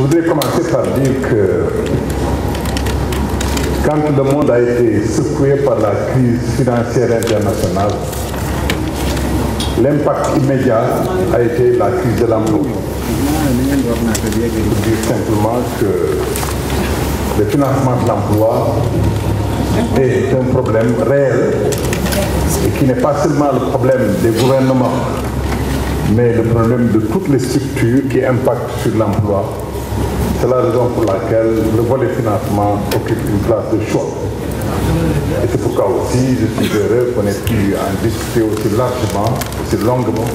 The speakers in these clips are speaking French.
voudrais commencer par dire que quand le monde a été secoué par la crise financière internationale, l'impact immédiat a été la crise de l'emploi. Je veux dire simplement que le financement de l'emploi est un problème réel et qui n'est pas seulement le problème des gouvernements, mais le problème de toutes les structures qui impactent sur l'emploi. C'est la raison pour laquelle le volet financement occupe une place de choix. Et c'est pourquoi aussi je suis heureux qu'on ait pu en discuter aussi largement, aussi longuement,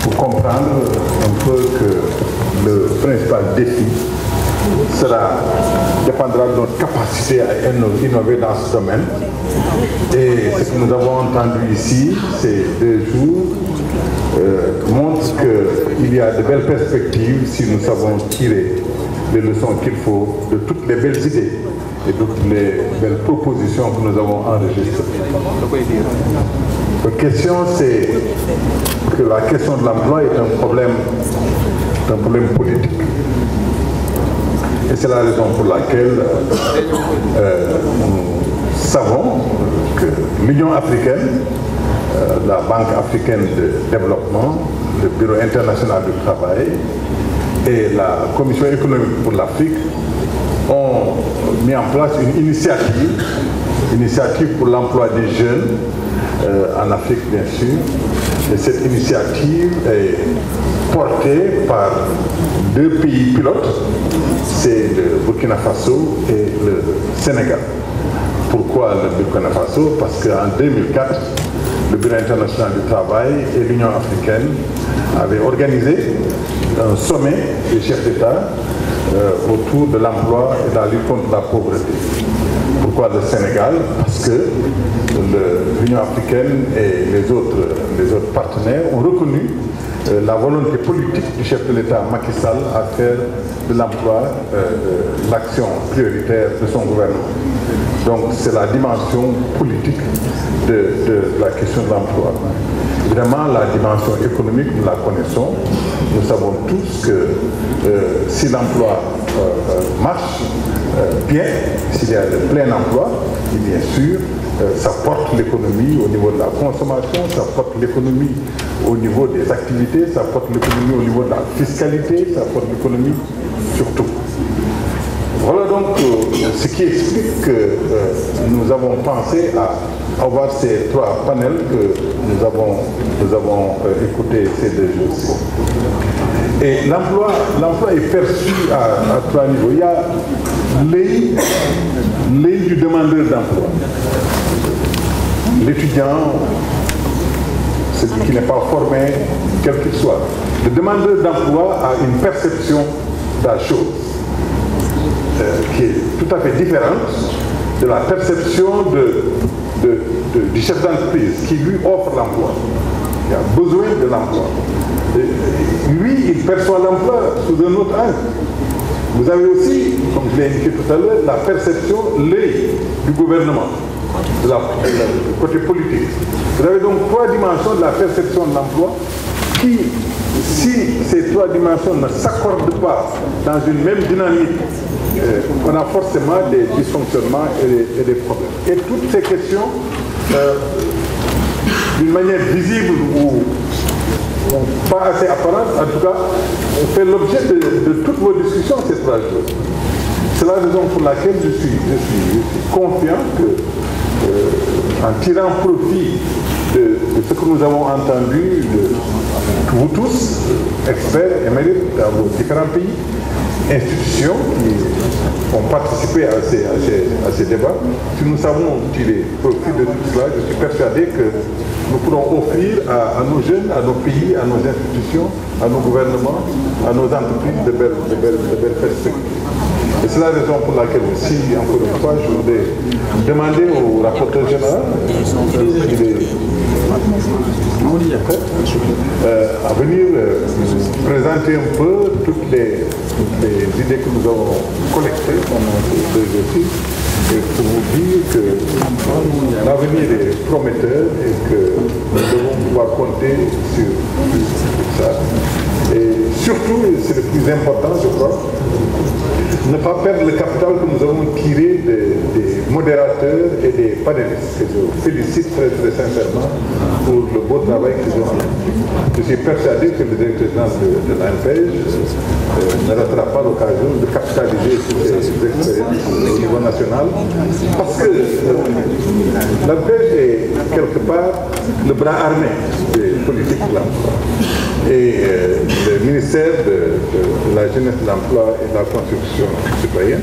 pour comprendre un peu que le principal défi dépendra de notre capacité à innover dans ce domaine. Et ce que nous avons entendu ici ces 2 jours montre qu'il y a de belles perspectives si nous savons tirer les leçons qu'il faut de toutes les belles idées et de toutes les belles propositions que nous avons enregistrées. La question, c'est que la question de l'emploi est un problème politique. Et c'est la raison pour laquelle nous savons que l'Union africaine, la Banque africaine de développement, le Bureau international du travail et la Commission économique pour l'Afrique ont mis en place une initiative pour l'emploi des jeunes en Afrique bien sûr. Et cette initiative est portée par 2 pays pilotes, c'est le Burkina Faso et le Sénégal. Pourquoi le Burkina Faso? Parce qu'en 2004, le Bureau international du travail et l'Union africaine avaient organisé un sommet des chefs d'État autour de l'emploi et de la lutte contre la pauvreté. Pourquoi le Sénégal? Parce que l'Union africaine et les autres partenaires ont reconnu la volonté politique du chef de l'État Macky Sall à faire de l'emploi l'action prioritaire de son gouvernement. Donc c'est la dimension politique de la question de l'emploi. Évidemment, la dimension économique, nous la connaissons. Nous savons tous que si l'emploi marche bien, s'il y a de plein emploi, et bien sûr, ça porte l'économie au niveau de la consommation, ça porte l'économie au niveau des activités, ça porte l'économie au niveau de la fiscalité, ça porte l'économie surtout. Voilà donc ce qui explique que nous avons pensé à avoir ces 3 panels que nous avons écoutés ces 2 jours-ci. Et l'emploi est perçu à 3 niveaux. Il y a l'œil du demandeur d'emploi. L'étudiant, celui qui n'est pas formé, quel qu'il soit. Le demandeur d'emploi a une perception de la chose qui est tout à fait différente de la perception du chef d'entreprise qui lui offre l'emploi. Il a besoin de l'emploi. Lui, il perçoit l'emploi sous un autre angle. Vous avez aussi, comme je l'ai indiqué tout à l'heure, la perception, l'œil du gouvernement, du côté politique. Vous avez donc 3 dimensions de la perception de l'emploi qui, si ces 3 dimensions ne s'accordent pas dans une même dynamique, on a forcément des dysfonctionnements et des problèmes. Et toutes ces questions, d'une manière visible ou pas assez apparente, en tout cas, fait l'objet de toutes vos discussions ces 3 jours. C'est la raison pour laquelle je suis confiant que, en tirant profit de ce que nous avons entendu de vous tous, experts émérites dans vos différents pays, institutions qui ont participé à ces débats, si nous savons tirer profit de tout cela, je suis persuadé que nous pourrons offrir à nos jeunes, à nos pays, à nos institutions, à nos gouvernements, à nos entreprises de belles perspectives. Et c'est la raison pour laquelle aussi, encore une fois, je voudrais demander au rapporteur général à venir présenter un peu toutes les idées que nous avons collectées pendant ces 2 exercices et pour vous dire que l'avenir est prometteur et que nous devons pouvoir compter sur ça. Et surtout, et c'est le plus important, je crois, ne pas perdre le capital que nous avons tiré des modérateurs et des panélistes, que je félicite très, très sincèrement pour le beau travail qu'ils ont fait. Je suis persuadé que le directeur général de l'ANPEJ ne ratera pas l'occasion de capitaliser sur ces expériences au niveau national, parce que l'ANPEJ est quelque part le bras armé des politiques de l'emploi. Et le ministère de la Jeunesse, de l'Emploi et de la Construction citoyenne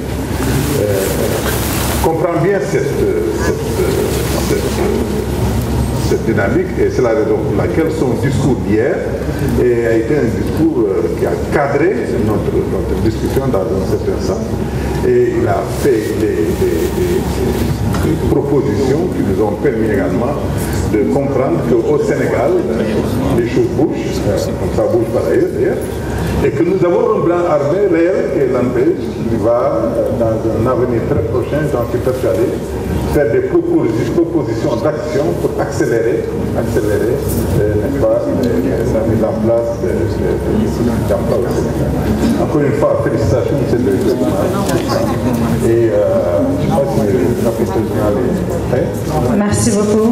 comprend bien cette dynamique, et c'est la raison pour laquelle son discours d'hier a été un discours qui a cadré notre discussion dans un certain sens, et il a fait des propositions qui nous ont permis également de comprendre qu'au Sénégal, les choses bougent, comme ça bouge par ailleurs d'ailleurs, et que nous avons un blanc armé réel qui est l'ANPEJ, qui va, dans un avenir très prochain, j'en suis persuadé, faire des propositions d'action pour accélérer n'est-ce pas, la mise en place d'emploi au Sénégal. Encore une fois, félicitations, M. le Président. Et je ne sais pas si le rapporteur général est prêt. Merci beaucoup.